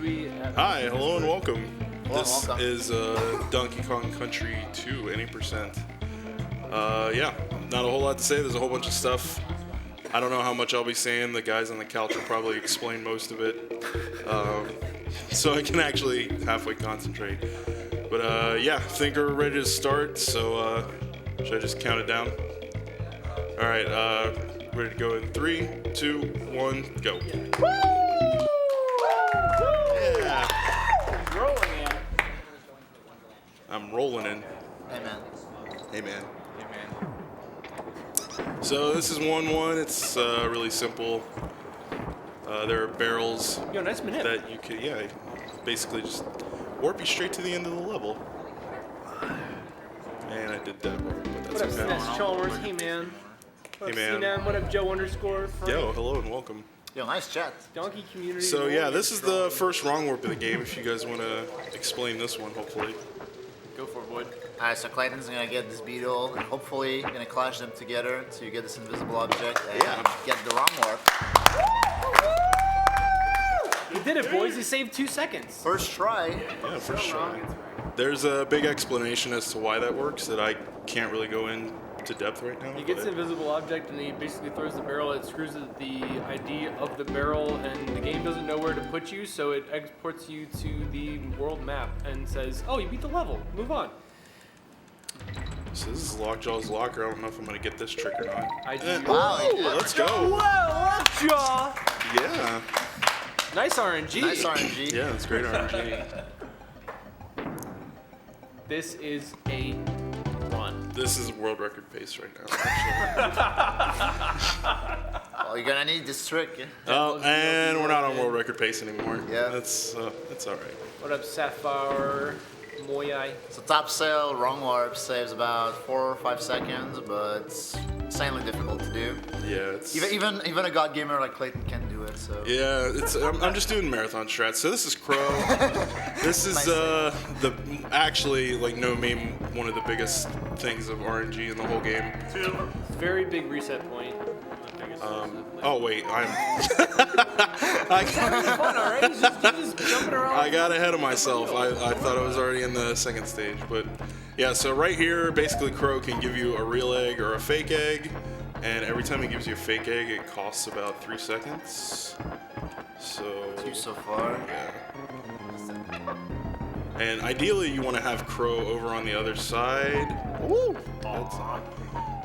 Did we? Hi, hello and welcome. Hello, This welcome. is Donkey Kong Country 2, any percent. Yeah, not a whole lot to say. There's a whole bunch of stuff. I don't know how much I'll be saying. The guys on the couch will probably explain most of it. So I can actually halfway concentrate. But yeah, I think we're ready to start. So should I just count it down? All right, ready to go in 3, 2, 1, go. Yeah. Rolling in. I'm rolling in. Hey, man. Hey, man. Hey man. So this is 1-1. It's really simple. There are barrels Yo, nice minute. that you can, yeah, basically just warp you straight to the end of the level. And I did that wrong, but What up, that's okay. Snes Chalmers? Hey man. What Hey, up, man. CNM? What up, Joe underscore? Frank? Yo, hello and welcome. Yo, nice chat. Donkey community. So yeah, rolling this is strong. the first wrong warp of the game. If you guys want to explain this one, hopefully. Go for it, Wood. Alright, so Clayton's gonna get this beetle and hopefully gonna clash them together to get this invisible object and get the wrong warp. He did it, boys. He saved 2 seconds. First try. Yeah, for So sure. wrong, it's right. There's a big explanation as to why that works that I can't really go into depth right now. He gets but- an invisible object and he basically throws the barrel. It screws the ID of the barrel, and the game doesn't know where to put you, so it exports you to the world map and says, "Oh, you beat the level. Move on." So this is Lockjaw's locker. I don't know if I'm gonna get this trick or not. I do. Wow, he did. Let's go. Whoa, Lockjaw! Yeah. Nice RNG. Nice RNG. Yeah, that's great RNG. This is a run. This is world record pace right now. Well, you're gonna need this trick. Oh, and we're not on world record pace anymore. Yeah. That's all right. What up, Sapphire? Moyai. So top sail, wrong warp saves about 4 or 5 seconds, but it's insanely difficult to do. Yeah, it's Even a god gamer like Clayton can do it. So yeah. It's I'm just doing marathon strats. So this is Crow. This is Nice the actually like no meme one of the biggest things of RNG in the whole game. Very big reset point. Oh wait, Fun, all right? He's just jumping around. I got ahead of myself. I thought I was already in the second stage, but yeah. So right here, basically, Crow can give you a real egg or a fake egg, and every time he gives you a fake egg, it costs about 3 seconds. So 2 so far. yeah. And ideally, you want to have Crow over on the other side. Woo!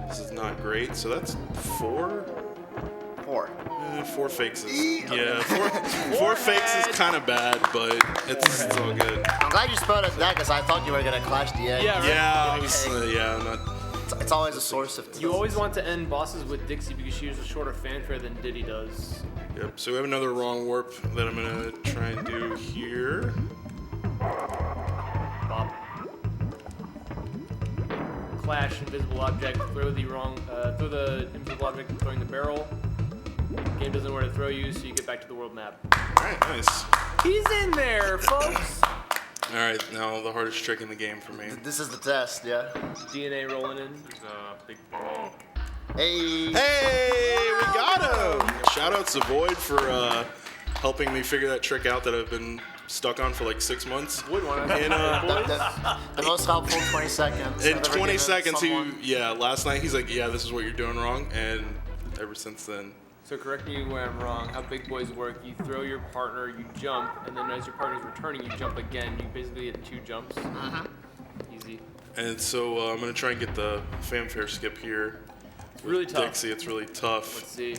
This is not great. So that's 4. 4. 4 fakes is yeah. Four fakes is kind of bad, but it's all good. I'm glad you spotted that because I thought you were gonna clash the egg. Yeah, right. Yeah, I was not. It's always a source of. You always want to end bosses with Dixie because she uses a shorter fanfare than Diddy does. Yep. So we have another wrong warp that I'm gonna try and do here. Bop. Clash, invisible object, throw the invisible object throwing the barrel. Game doesn't know where to throw you, so you get back to the world map. All right, nice. He's in there, folks! All right, now the hardest trick in the game for me. This is the test, yeah. DNA rolling in. There's a big ball. Hey. Hey, we got him! Shout out to Void for helping me figure that trick out that I've been stuck on for like 6 months. Would want to And The most helpful 20 seconds. in I've ever 20 given seconds, someone. last night he's like, yeah, this is what you're doing wrong, and ever since then. So correct me where I'm wrong. How big boys work, you throw your partner, you jump, and then as your partner's returning, you jump again. You basically get 2 jumps. Easy. And so I'm gonna try and get the fanfare skip here. It's really tough. Dixie, it's really tough. Let's see.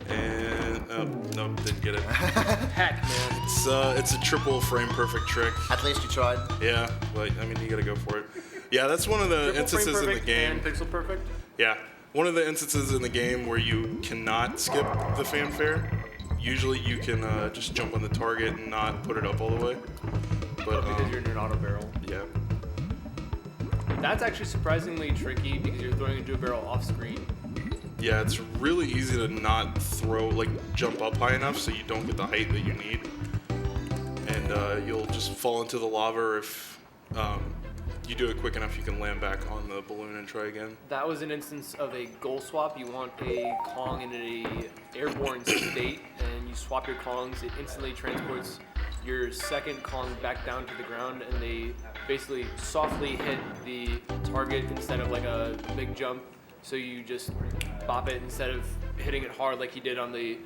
And nope, didn't get it. Heck, man. It's a triple frame perfect trick. At least you tried. Yeah, but I mean you gotta go for it. Yeah, that's one of the Triple frame instances in the perfect game. and pixel perfect. Yeah, one of the instances in the game where you cannot skip the fanfare. Usually you can just jump on the target and not put it up all the way. But Because you're in an auto barrel. yeah, That's actually surprisingly tricky because you're throwing into a barrel off screen. yeah, it's really easy to not jump up high enough so you don't get the height that you need, and you'll just fall into the lava. Or if you do it quick enough, you can land back on the balloon and try again. That was an instance of a goal swap. You want a Kong in a airborne state, and you swap your Kongs. It instantly transports your second Kong back down to the ground, and they basically softly hit the target instead of like a big jump. So you just bop it instead of hitting it hard like he did on the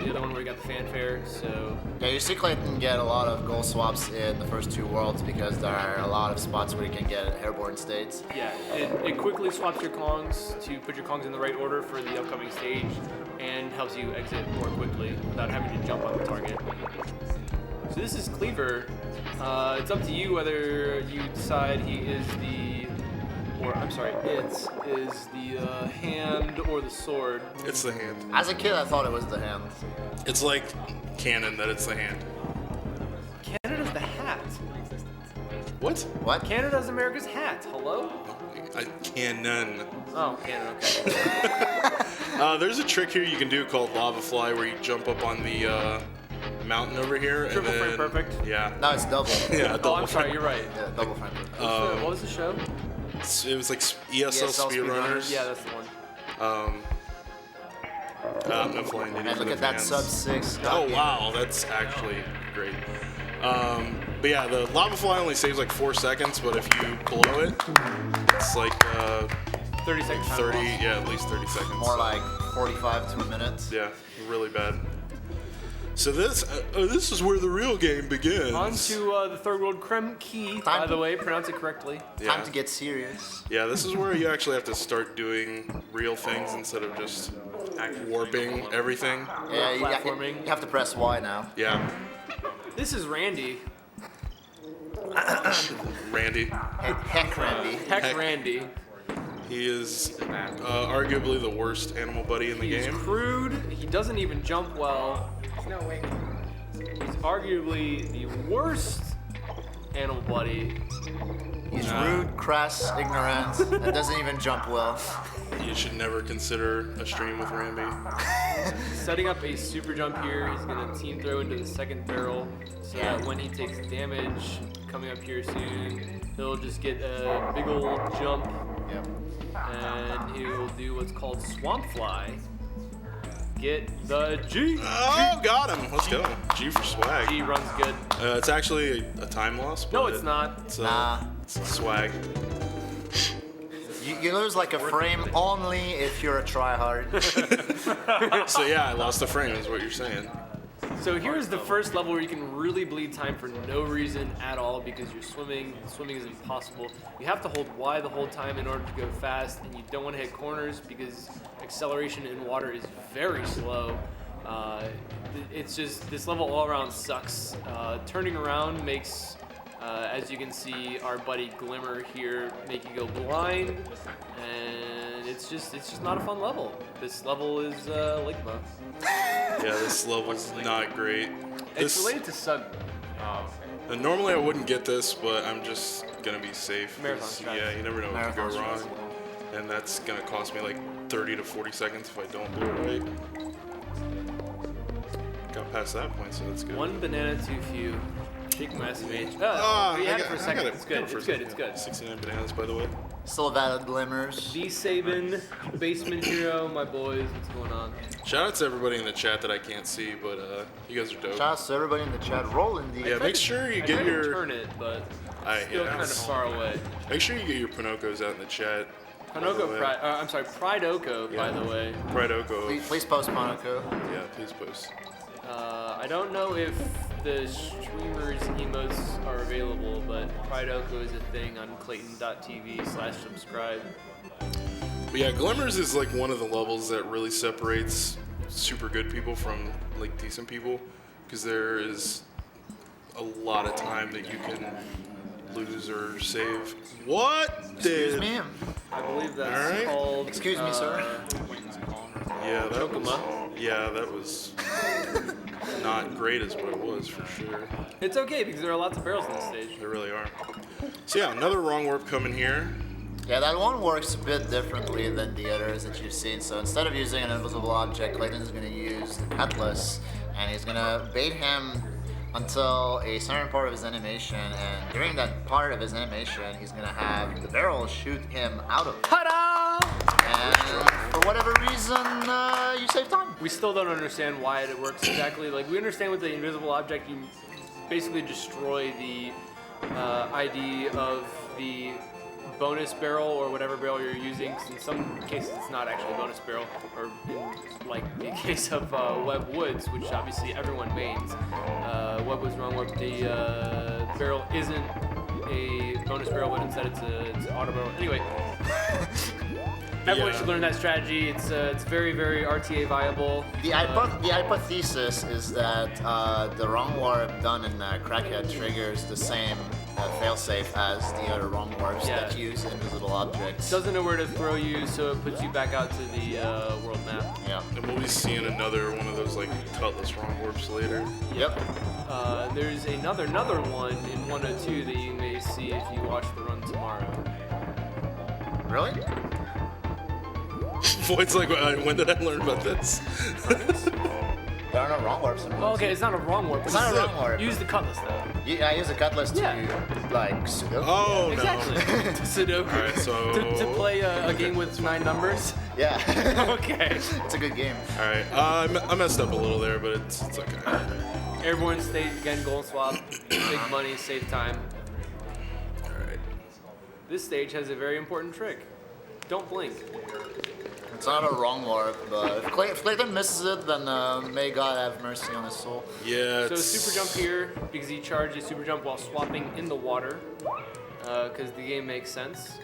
other one where he got the fanfare. So Yeah, you see Clayton get a lot of goal swaps in the first two worlds because there are a lot of spots where you can get airborne states. yeah, it quickly swaps your Kongs to put your Kongs in the right order for the upcoming stage, and helps you exit more quickly without having to jump on the target. So this is Cleaver. It's up to you whether you decide he is the, or I'm sorry, it is the hand or the sword. It's the hand. As a kid, I thought it was the hand. It's like canon that it's the hand. Canada's the hat. What? What? Canada's America's hat. Hello? Canon. Oh, Canada. Okay. There's a trick here you can do called lava fly where you jump up on the mountain over here. Triple and then, frame perfect? Yeah. No, it's double. Yeah, Oh, double I'm sorry. frame. You're right. Yeah, double frame perfect. What was the show? It was like ESL Speedrunners. Yeah, that's the one. I'm not flying Diddy And for look the at that fans. sub 6. Oh wow, that's actually great. But yeah, the lava fly only saves like 4 seconds, but if you blow it, it's like 30 seconds. time 30, loss. yeah, at least 30 seconds. More like 45 to a minute. Yeah, really bad. So this is where the real game begins. On to the third world Krem Key, by the way, pronounce it correctly. Yeah. Time to get serious. Yeah, this is where you actually have to start doing real things instead of just warping everything. Yeah, Platforming. you have to press Y now. Yeah, This is Randy. Randy. Heck, Randy. Heck Randy. He is arguably the worst animal buddy in the He's game. crude. He doesn't even jump well. He's arguably the worst animal buddy. He's rude, crass, ignorant, and doesn't even jump well. You should never consider a stream with Randy. Setting up a super jump here. He's gonna team throw into the second barrel so that when he takes damage coming up here soon, he'll just get a big old jump. Yep. And he will do what's called Swamp Fly. Get the G. Oh, got him. Let's go. G for swag. G runs good. It's actually a time loss. But No, it's not. It's, Nah. it's swag. You lose like a frame only if you're a tryhard. So yeah, I lost a frame is what you're saying. So here's the first level where you can really bleed time for no reason at all because you're swimming. Swimming is impossible. You have to hold Y the whole time in order to go fast, and you don't want to hit corners because acceleration in water is very slow. It's just, this level all around sucks. Turning around makes, as you can see, our buddy Glimmer here make you go blind, and it's just not a fun level. This level is Ligma. Yeah, this level's not great. It's This, related to Sug. normally I wouldn't get this, but I'm just gonna be safe. Marathon 'cause, stress. Yeah, you never know what could Marathon go wrong. stress. And that's gonna cost me like 30 to 40 seconds if I don't do it right. Got past that point, so that's good. One banana too few. Shake my SMH. Ah, we I had it got- for a I second. got it- It's got good. it for It's a good. It's second. good. 69 bananas, by the way. Still valid glimmers. D Sabin, Basement Hero, my boys. What's going on? Shout out to everybody in the chat that I can't see, but you guys are dope. Shout out to everybody in the chat. Roll in the. Yeah, make sure you I get tried to your. turn it, but I- still yeah, kind of it's- far away. Make sure you get your Pinocchos out in the chat. by the Pinocchio way. Pride. I'm sorry, Pride Oko, by Yeah. the way. Pride Oko. Please post Monaco. Yeah, please post. I don't know if the streamers emotes are available, but Pride Oko is a thing on Clayton.tv/subscribe. But yeah, Glimmers is like one of the levels that really separates super good people from like decent people, because there is a lot of time that you can lose or save. What? Excuse did- me. I believe that's Alright. called. Excuse me, sir. Yeah, that was. Chokuma. Yeah, that was not great, is what it was for sure. It's okay because there are lots of barrels on this stage. They really are. So yeah, another wrong warp coming here. Yeah, that one works a bit differently than the others that you've seen. So instead of using an invisible object, Clayton's going to use the Cutlass, and he's going to bait him until a certain part of his animation, and during that part of his animation, he's going to have the barrel shoot him out of it. Ta-da! And for whatever reason, you save time. We still don't understand why it works exactly. Like, we understand with the invisible object, you basically destroy the ID of the bonus barrel or whatever barrel you're using. 'Cause in some cases, it's not actually a bonus barrel. Or in, like the case of Web Woods, which obviously everyone mains. Web Woods wrong. Web the barrel isn't a bonus barrel, but instead it's an auto barrel. Anyway. Everyone should learn that strategy. It's very, very RTA viable. The hypothesis is that the wrong warp done in Crackhead triggers the same failsafe as the other wrong warps that use invisible objects. Doesn't know where to throw you, so it puts you back out to the world map. Yeah. And we'll be seeing another one of those like Cutlass wrong warps later. Yep. There's another one in 102 that you may see if you watch the run tomorrow. Really? Void's like, when did I learn about this? There are no wrong warps in Well, okay, it's not a wrong warp. It's not a wrong warp. Use the cutlass though. I use a cutlass to like Sudoku. Oh, Exactly. no. Sudoku. All right, so... to play a game with 9 numbers. Yeah. Okay. It's a good game. All right, I messed up a little there, but it's okay. Airborne stage again, gold swap, big money, save time. All right. This stage has a very important trick. Don't blink. It's not a wrong warp, but if Clayton misses it, then may God have mercy on his soul. Yeah, So it's... super jump here because he charged a super jump while swapping in the water because the game makes sense.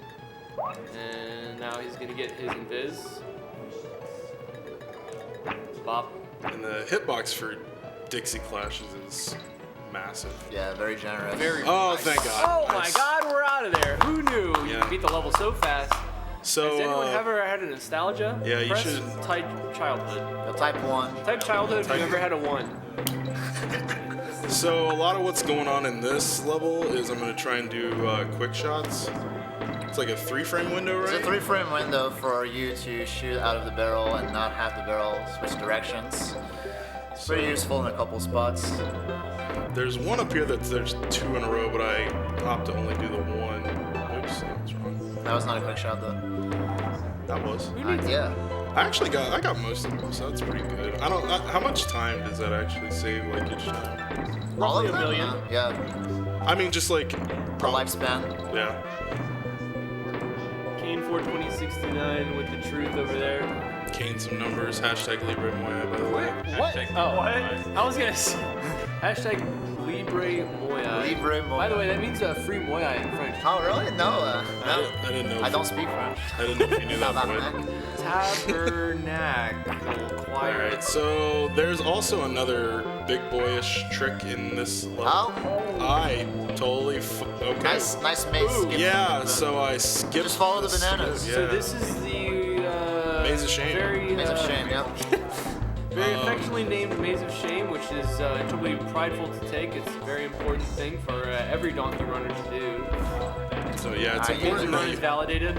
And now he's gonna get his invis. Bop. And the hitbox for Dixie Clashes is massive. Yeah, very generous. Very Oh, nice. thank God. Oh Nice. my God, we're out of there. Who knew you Yeah. could beat the level so fast? So, Has anyone ever had a nostalgia? yeah, you Press should- Type childhood. Type 1. Type childhood if you ever had a 1. So a lot of what's going on in this level is I'm going to try and do quick shots. It's like a 3-frame window, right? It's a 3-frame window for you to shoot out of the barrel and not have the barrel switch directions. It's pretty useful in a couple spots. There's one up here there's 2 in a row, but I opted to only do the one. Oops, that's wrong. That was not a quick shot though. That was. Yeah. I got most of them, so that's pretty good. How much time does that actually save, like each time? All of a them? million. Yeah. I mean, just like Per lifespan. Yeah. Kane 42069 with the truth over there. Kane some numbers. Hashtag Libre Moya, by the way. What? Oh, what? I was gonna say. Hashtag Libre Moya. Libre Moya. By the way, that means free Moya in French. Oh, really? No. I didn't know. I don't speak French. I didn't know if you knew that. Not Boyd. that Tabernacle choir. All right, so there's also another big boyish trick in this level. Oh. I totally okay. Nice maze skip. Yeah, so I skipped. Just follow the this. bananas. Yeah. So this is the Maze of Shame. Very, Maze of shame, yeah. very affectionately named Maze of Shame, which is incredibly prideful to take. It's a very important thing for every donkey runner to do. So yeah, it's I Once important the that run is you, validated.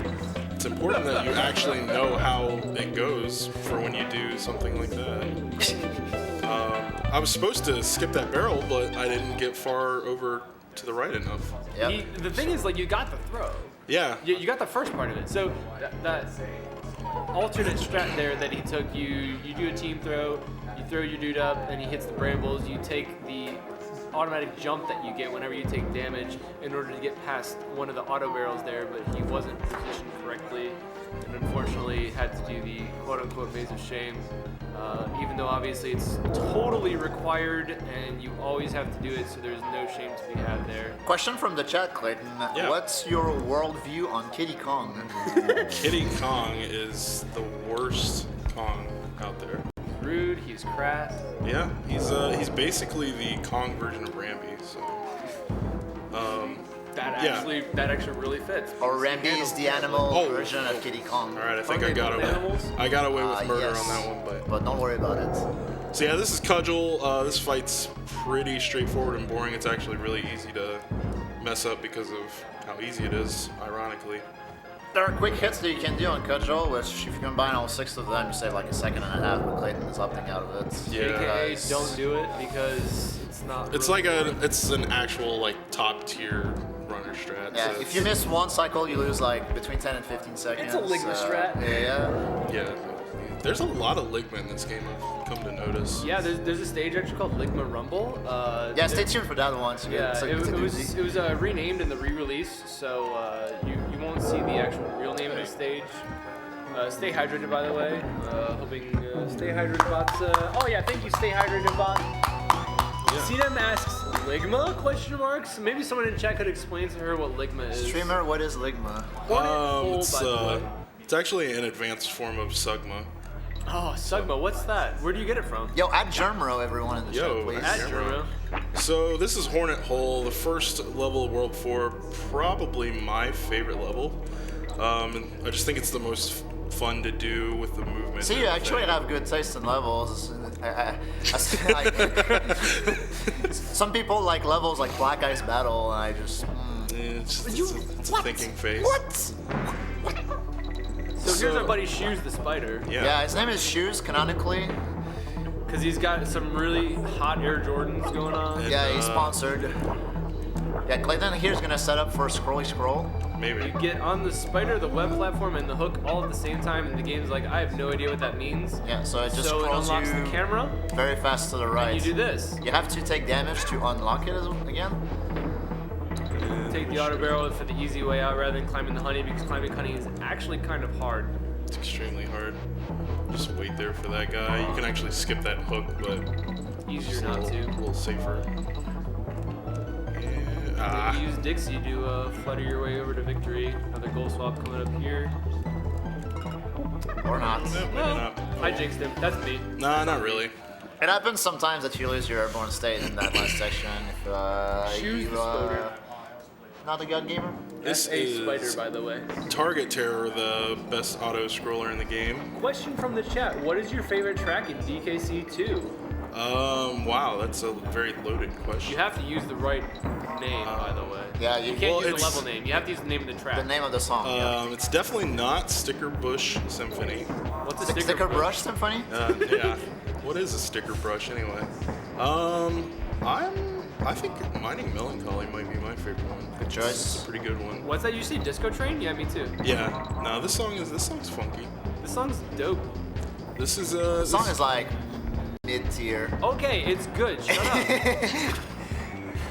it's important that you actually know how it goes for when you do something like that. I was supposed to skip that barrel, but I didn't get far over to the right enough. Yep. The thing is, like, you got the throw. Yeah. You got the first part of it. So that alternate strat there that he took, you do a team throw, you throw your dude up, and he hits the brambles. You take the automatic jump that you get whenever you take damage in order to get past one of the auto barrels there, but he wasn't positioned correctly, and unfortunately had to do the quote-unquote Maze of Shame. Even though obviously it's totally required and you always have to do it, so there's no shame to be had there. Question from the chat, Clayton. Yeah. What's your worldview on Kiddy Kong? Kitty Kong is the worst Kong out there. Rude, he's crass. Yeah, he's basically the Kong version of Rambi. So, That Yeah. actually really fits. Or Rambi is the animal Oh. version of Kiddy Kong. all right, I think Are I they got both away. animals? I got away with murder Yes. on that one, but But don't worry about it. so yeah, this is Cudgel. This fight's pretty straightforward and boring. It's actually really easy to mess up because of how easy it is. Ironically, There are quick hits that you can do on Cudgel, which if you combine all 6 of them, you save like a second and a half, but Clayton is opting out of it. Yeah. AKA Because- don't do it because it's not. it's really like it's an actual like top tier runner strat. Yeah, so if you miss one cycle, you lose like between 10 and 15 seconds. It's a Ligma strat. Yeah. yeah, There's a lot of Ligma in this game, I've come to notice. Yeah, there's a stage actually called Ligma Rumble. Yeah, stay tuned for that one. Yeah, It's it a was doozy. renamed in the re-release, so you won't see the actual real name of the stage. Stay hydrated, by the way. Hoping Stay Hydrated bots. Oh yeah, thank you, Stay Hydrated bot. Yeah. See them asks Ligma question marks. Maybe someone in chat could explain to her what Ligma is. Streamer, what is Ligma? It's actually an advanced form of Sugma. Oh, Sugma, what's that? Where do you get it from? Yo, add Germro, everyone in the Yo, chat, please. At Germro. Germro. So this is Hornet Hole, the first level of World 4, probably my favorite level. And I just think it's the most fun to do with the movement. See, you and actually everything. have good taste in levels. Some people like levels like Black Ice Battle, and I just. It's a thinking face. What? So here's our buddy Shoes the Spider. Yeah, his name is Shoes, canonically. Because he's got some really hot Air Jordans going on. And, Yeah, he's sponsored. Yeah, Clayton here's gonna set up for Scrolly Scroll. Maybe. You get on the spider, the web platform, and the hook all at the same time, and the game's like, I have no idea what that means. Yeah, so it just So it scrolls unlocks you the camera, very fast to the right. and you do this. You have to take damage to unlock it again. Take the auto barrel for the easy way out rather than climbing the honey, because climbing honey is actually kind of hard. It's extremely hard. Just wait there for that guy. You can actually skip that hook, but Easier just not a to. little safer. Maybe use Dixie to flutter your way over to victory. Another goal swap coming up here. Or not. Maybe not. I jinxed him. That's me. Nah, not really. It happens sometimes that you lose your airborne state in that last section. If Choose you the spider. not a gun gamer. This That's a is spider, by the way. Target Terror, the best auto scroller in the game. Question from the chat: what is your favorite track in DKC 2? Wow, that's a very loaded question. You have to use the right name, by the way. Yeah, You you can't Well, use the it's- level name. You have to use the name of the track. the name of the song. Yeah. It's definitely not Sticker Bush Symphony. What's a Sticker Brush Symphony. Yeah. What is a sticker brush anyway? I think Mining Melancholy might be my favorite one. Good choice. It's a pretty good one. What's that? You say Disco Train? Yeah, me too. Yeah. No, this song's funky. This song's dope. This is The song is like mid tier. Okay, it's good. Shut up.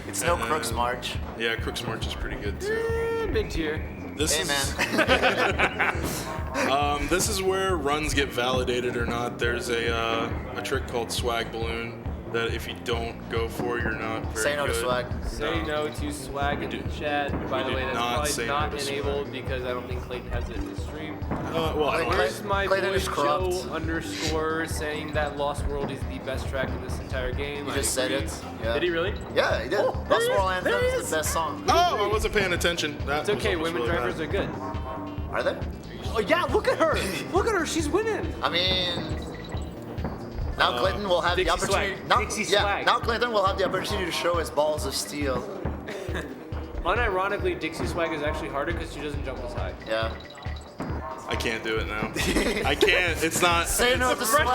It's no Crooks March. Yeah, Crook's March is pretty good too. Mid tier. This Hey is man. this is where runs get validated or not. There's a trick called Swag Balloon that if you don't go for, you're not very Say no to good. swag. Say no to swag in the chat. By the we way, did that's not probably say not no to enabled because I don't think Clayton has it in his stream. Well, I don't know. Where's my Clayton boy is corrupt. Joe underscore saying that Lost World is the best track in this entire game? He I just said agree. it. Yeah. Did he really? Yeah, he did. Oh, there Lost it is, World Anthem there it is is. the best song. Oh, I wasn't paying attention. That It's okay. was almost Women really drivers bad. are good. Are they? Oh yeah, look at her. Look at her. She's winning. I mean, now Clinton will have the Dixie opportunity. swag. Now, Dixie yeah, swag. now Clinton will have the opportunity to show his balls of steel. Unironically, Dixie Swag is actually harder because she doesn't jump as high. Yeah. I can't do it now. I can't. It's not. Say no to swag.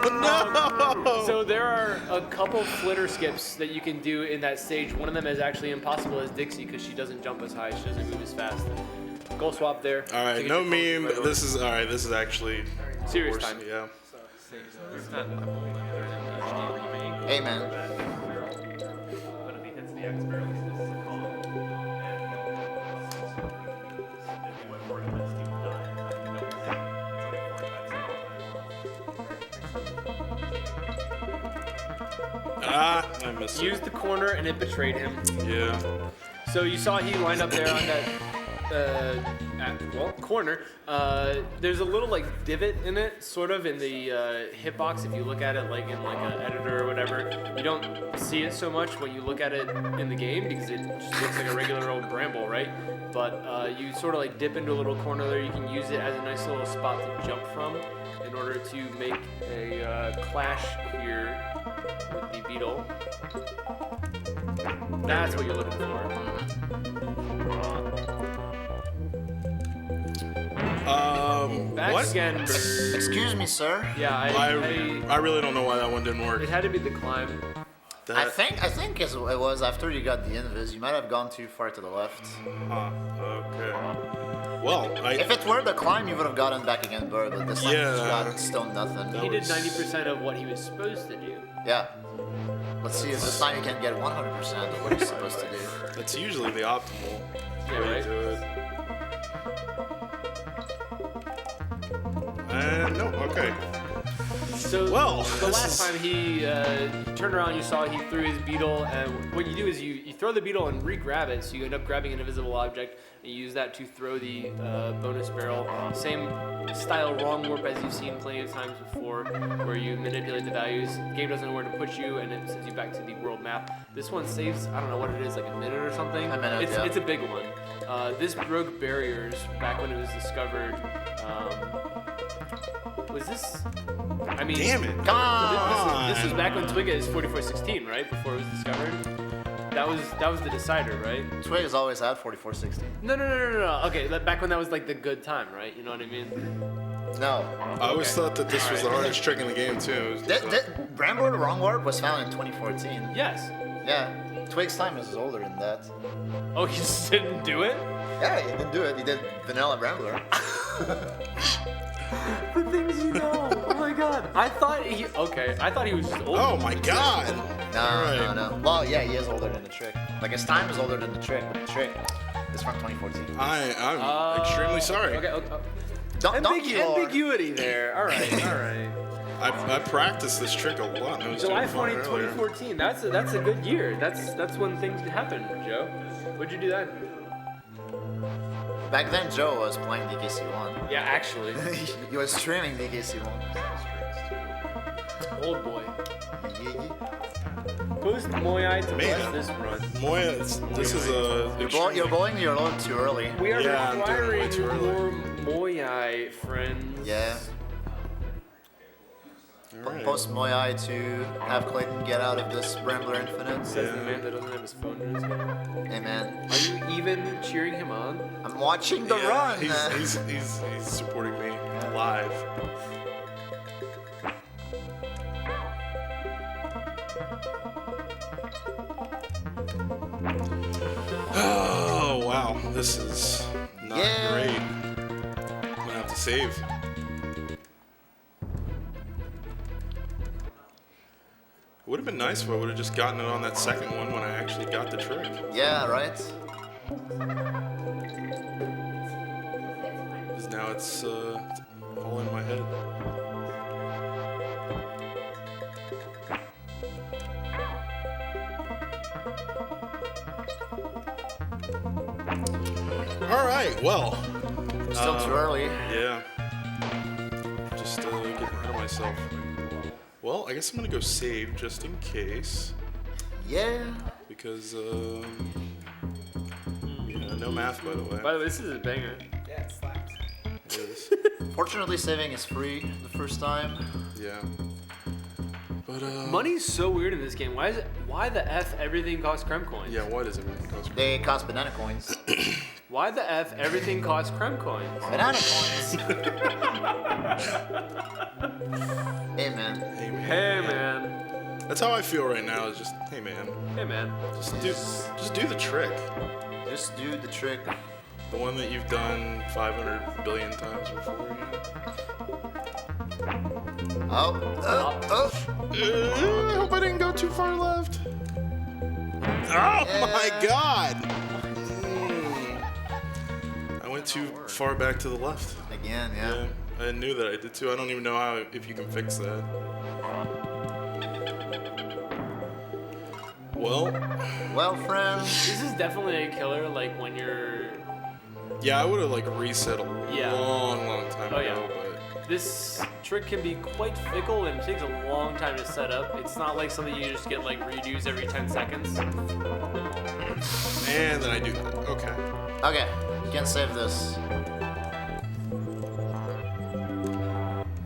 No. So there are a couple flitter skips that you can do in that stage. One of them is actually impossible as Dixie because she doesn't jump as high. She doesn't move as fast. Goal swap there. All right, Take no it to meme. goal. This is all right. This is actually Serious worse. time. Yeah. Hey man. I missed Used the corner and it betrayed him. it. Yeah. So you saw he lined up there on that corner. There's a little like divot in it, sort of in the hitbox. If you look at it like in like an editor or whatever, you don't see it so much when you look at it in the game because it just looks like a regular old bramble, right? But you sort of like dip into a little corner there. You can use it as a nice little spot to jump from in order to make a clash here with the beetle. That's what you're looking for. Back What? again, bird. Excuse me, sir. Yeah, I really don't know why that one didn't work. it had to be the climb. I think it was after you got the invis. You might have gone too far to the left. Okay. well, If it were the climb, you would have gotten back against Bird, but this time you just Yeah. got stone nothing. He did was- 90% of what he was supposed to do. Yeah. Let's see if this time you can get 100% of what you're supposed to do. that's usually the optimal Yeah, way right? to do it. And no, okay. So Well, the this last is- time he turned around, you saw he threw his beetle, and what you do is you throw the beetle and re-grab it, so you end up grabbing an invisible object, and you use that to throw the bonus barrel. Same style wrong warp as you've seen plenty of times before, where you manipulate the values. The game doesn't know where to put you, and it sends you back to the world map. This one saves, I don't know what it is, like a minute or something. A minute, yeah. It's a big one. This broke barriers back when it was discovered. Was this? I mean, Damn it. Come on! this was back when Twig is 4416, right? Before it was discovered. That was the decider, right? Twig has always had 4460. No. Okay, back when that was like the good time, right? You know what I mean? No. I always Okay. thought that this was the Alright. hardest trick in the game too. Bramble Wrong Warp was found in 2014. Yes. Yeah. Twig's time is older than that. Oh, he just didn't do it. Yeah, he didn't do it. He did Vanilla Brambler. The things you know. Oh my God. I thought he was just old. Oh my god! Alright. No. Well, yeah, he is older than the trick. Like, his time is older than the trick, but the trick is from 2014. I'm extremely sorry. Okay. Don't you, Lord. Ambiguity there. All right. I practiced this trick a lot. I was July doing fine 20, earlier. 2014. That's a good year. That's when things happen, Joe. What'd you do then? Back then, Joe was playing DKC1. Yeah, actually, He was streaming DKC1. old boy. Post Moyai to Man. bless this run. Moya, this is a. You're bowling your load too early. We are Yeah, I'm doing it way requiring too early. more Moyai, friends. Yeah. Alright. Post Moyai to have Clayton get out of this Brambler Infinite. Says the man that doesn't have his phone in his hand. Hey, man. Are you even cheering him on? I'm watching the Yeah, run. He's supporting me live. Oh wow, this is not Yeah. great. I'm gonna have to save. It would have been nice if I would have just gotten it on that second one when I actually got the trick. Yeah, right? Because now it's all in my head. All right, well, Still too early. yeah. Just getting rid of myself. Well, I guess I'm gonna go save just in case, Yeah. because yeah, no math by the way. By the way, this is a banger. It is. Fortunately, saving is free the first time. Yeah. But Money's so weird in this game. Why the F everything costs creme coins? Yeah, why does everything cost? They cost banana coins. Why the F everything costs creme coins? Banana coins. Hey, man. Hey man. Hey man. That's how I feel right now. Is just, hey man, Hey man. just do the trick, Just do the trick. the one that you've done 500 billion times before. Oh. I hope I didn't go too far left. Oh my god! I went too far back to the left. Again, yeah. Yeah, I knew that I did too. I don't even know how if you can fix that. Well, Well, friends. This is definitely a killer. Like when you're. yeah, I would have like reset a Yeah. long time Oh, ago, yeah. but This trick can be quite fickle and takes a long time to set up. It's not like something you just get like redos every 10 seconds. and then I do that. Okay. Okay, you can save this.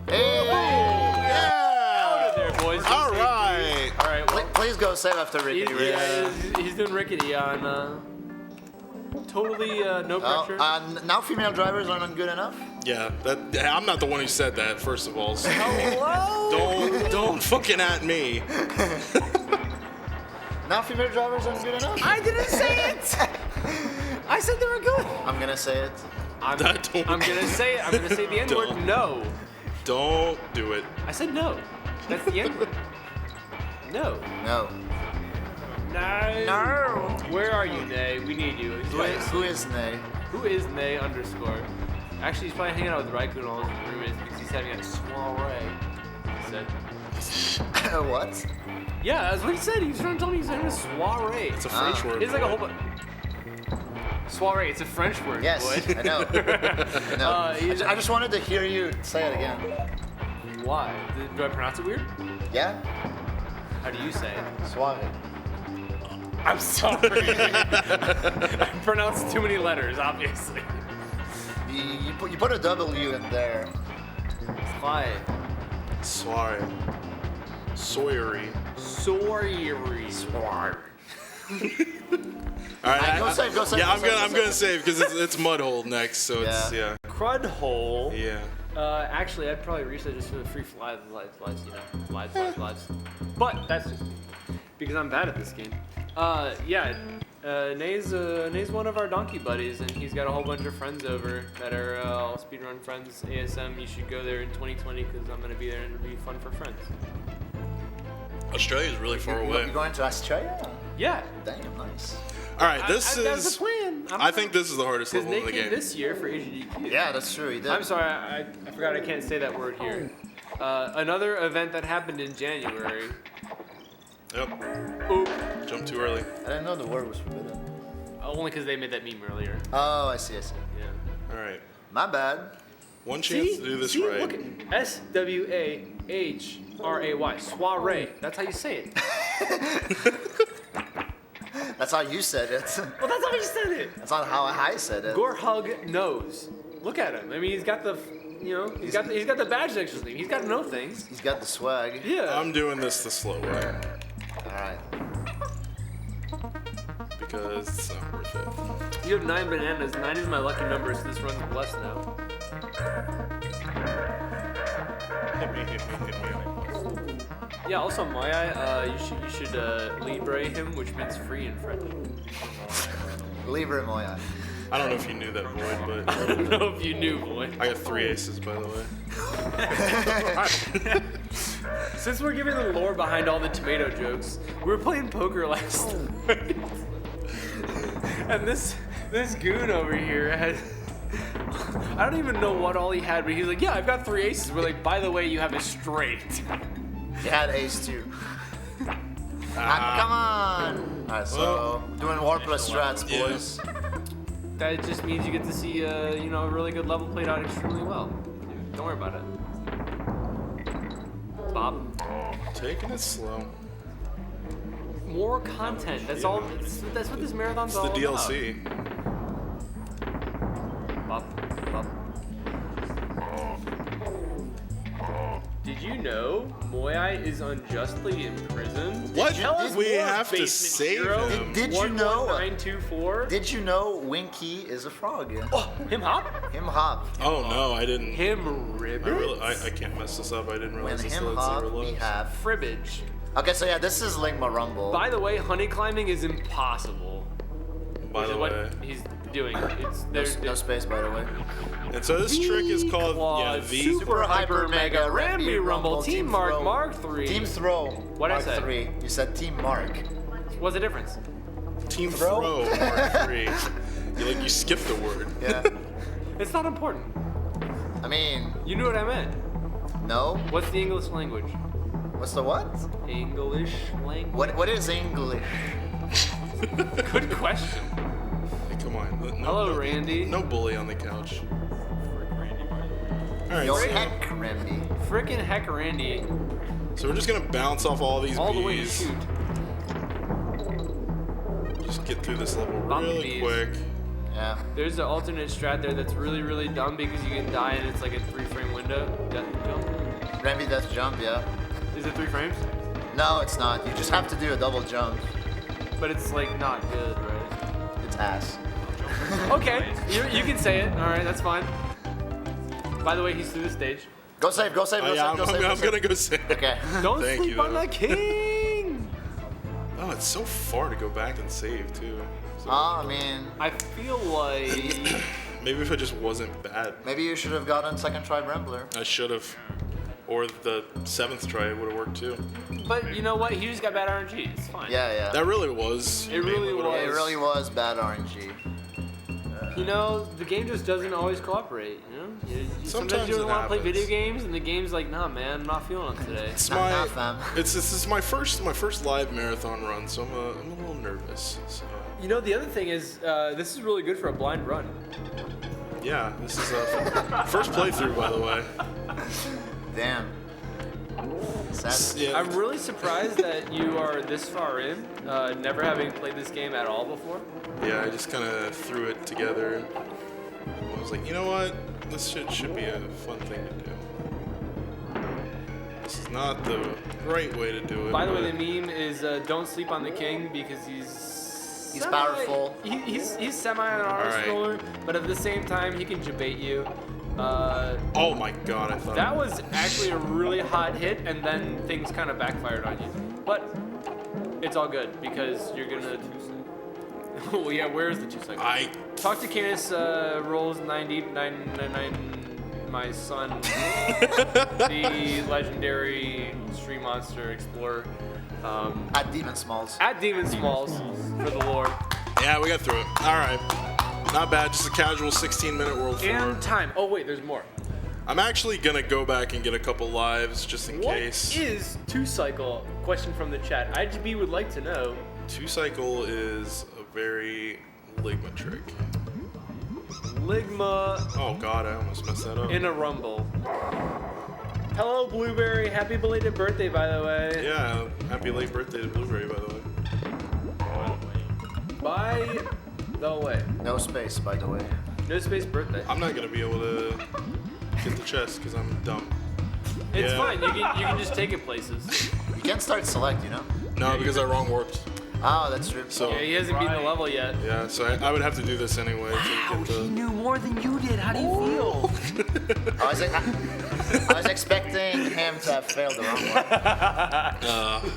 Hey! Yeah! There, boys. All right. All right. Well, Please go save after Rickety Rick. he's doing rickety on totally no Oh, pressure. now female drivers are not good enough. Yeah, I'm not the one who said that. First of all, so Hello. don't fucking at me. Now female drivers aren't good enough. I didn't say it. I said they were good. I'm gonna say it. I'm Don't. gonna say it. I'm gonna say the N word. Don't. No. Don't do it. I said no. That's the N word. No. No. No. No. Where are you, Nay? We need you. Who is Nay? Who is Nay underscore? Actually, he's probably hanging out with Raikou and all his roommates because he's having a soiree. He said. What? Yeah, that's what he said. He was trying to tell me he's having a soiree. It's a French word. It's like a boy. whole bunch. Soiree, it's a French word, Yes, boy. I know. I know. I just wanted to hear you say it again. Why? Do I pronounce it weird? Yeah? How do you say it? Suave. I'm sorry. I pronounced too many letters, obviously. You put a W in there. Why? Soiree. Sawyery. Sorry. All right. Go save, go save, Yeah, go I'm save. gonna save because it's Mudhole next, so it's yeah. Crud hole. Yeah. Actually, I'd probably reset just for the free lives, lives. But that's just me, because I'm bad at this game. Nay's one of our donkey buddies, and he's got a whole bunch of friends over that are all speedrun friends. ASM, you should go there in 2020 because I'm gonna be there and it'll be fun for friends. Australia's really far away. You're going to Australia? Yeah. Damn, nice. All right, That was the plan. I think this is the hardest Because level in Nate the came game. this year for HDQ. Yeah, that's true. He did. I'm sorry, I forgot I can't say that word here. Another event that happened in January. Yep. Oop. Jumped too early. I didn't know the word was forbidden. Only because they made that meme earlier. Oh, I see. Yeah. All right. My bad. One chance to do this right. Look at SWAHRAY. Soiree. That's how you say it. That's how you said it. Well, that's how he said it. That's not how I said it. Gorehug knows. Look at him. I mean, he's got the, he's got the badge next to his name. He's got to know things. He's got the swag. Yeah. I'm doing this the slow way All right. because it's not worth it. You have 9 bananas. 9 is my lucky number, so this runs blessed now. Yeah. Also, Maya, you should libre him, which means free in French. Libre Moya. I don't know if you knew that, Void, but I don't know if you knew, boy. I got 3 aces, by the way. Since we're giving the lore behind all the tomato jokes, we were playing poker last night, and this goon over here had. I don't even know what all he had, but he's like, yeah, I've got 3 aces. We're like, by the way, you have a straight. You had ace too. Come on. All right, so doing warpless strats, Yeah. boys. That just means you get to see a really good level played out extremely well. Don't worry about it. Bob. Taking it slow. More content. That's all. That's what this marathon's It's all the about. DLC. Bob. Did you know Moyai is unjustly imprisoned? What? Tell us We more, have to Basement save Hero. him. Did you know? 11924. Did you know Winky is a frog? Him hop? Him hop. Oh no, I didn't. Him ribbit? I can't mess this up. I didn't When realize this him load hop, zero we loads. have. Fribbage. Okay, so yeah, this is Ligma Rumble. By the way, honey climbing is impossible. By Which the is way. what he's doing. It's No, there's no space, by the way. And so this trick is called the Super Hyper Mega Ramby Rumble Team Mark Throw. Mark 3. Team Throw. What'd I Mark say? 3. You said Team Mark. What's the difference? Team Throw. Throw Mark 3. You skipped a word. Yeah. It's not important. I mean, You knew what I meant. no. What's the English language? What's the what? English language. What is English? Good question. Hey, come on. No, Hello, Randy. No bully on the couch. All right, Yo, so, heck, Randy. Frickin' heck, Randy. so we're just gonna bounce off all these All the way to bees. shoot. Just get through this level Bump really bees. quick. Yeah. There's an alternate strat there that's really, really dumb because you can die and it's like a 3-frame window. Death jump. Ramby Death Jump, yeah. Is it 3 frames? No, it's not. You just have to do a double jump. But it's like not good, right? It's ass. Okay, you can say it. All right, that's fine. By the way, he's through the stage. Go save, go save, Oh, go yeah, save, go save. I'm go gonna save. go save. Okay. Don't Thank sleep you, on though. the king. Oh, it's so far to go back and save too. So, I mean, I feel like Maybe if I just wasn't bad, Maybe you should have gotten second try Brambler. I should have. Or the 7th try would have worked too. But you know what? He just got bad RNG. It's fine. Yeah. That really was. It really mainly what was. It really was bad RNG. You know, the game just doesn't always cooperate. You know, Sometimes you it want to play happens. video games, and the game's like, nah, man, I'm not feeling it today. It's Nah, fam. This is my first live marathon run, so I'm a little nervous. So You know, the other thing is, this is really good for a blind run. yeah, this is a first playthrough, by the way. Damn. Sad. Yeah, I'm really surprised that you are this far in, never having played this game at all before. yeah, I just kind of threw it together. I was like, you know what? This should be a fun thing to do. This is not the right way to do it. By the way, but- the meme is don't sleep on the king because he's powerful. He's semi an auto Alright. scroller, but at the same time he can debate you. Oh my god, I thought That was actually a really hot hit, and then things kind of backfired on you. But it's all good because you're gonna. Oh yeah, where's the 2 seconds? I Talk to Canis, rolls 999. My son, the legendary stream monster explorer, At Demon Smalls. at Demon Smalls for the Lord. yeah, we got through it. All right, not bad. Just a casual 16-minute World 4. And time. Oh wait, there's more. I'm actually gonna go back and get a couple lives just in What case. is 2-cycle? Question from the chat. IGB would like to know. 2-cycle is a very Ligma trick. Ligma Oh god, I almost messed that up. in a rumble. Hello, Blueberry. Happy belated birthday, by the way. Yeah, happy late birthday to Blueberry, by the way. By the way. No space, by the way. No space birthday. I'm not gonna be able to get the chest because I'm dumb. It's Yeah. fine. You can just take it places. You can't start select, you know? No, because I wrong warped. Oh, that's true. So Yeah, he hasn't beaten the level yet. yeah, so I would have to do this anyway to get the. knew more than you did. How do you feel? I was expecting him to have failed the wrong one.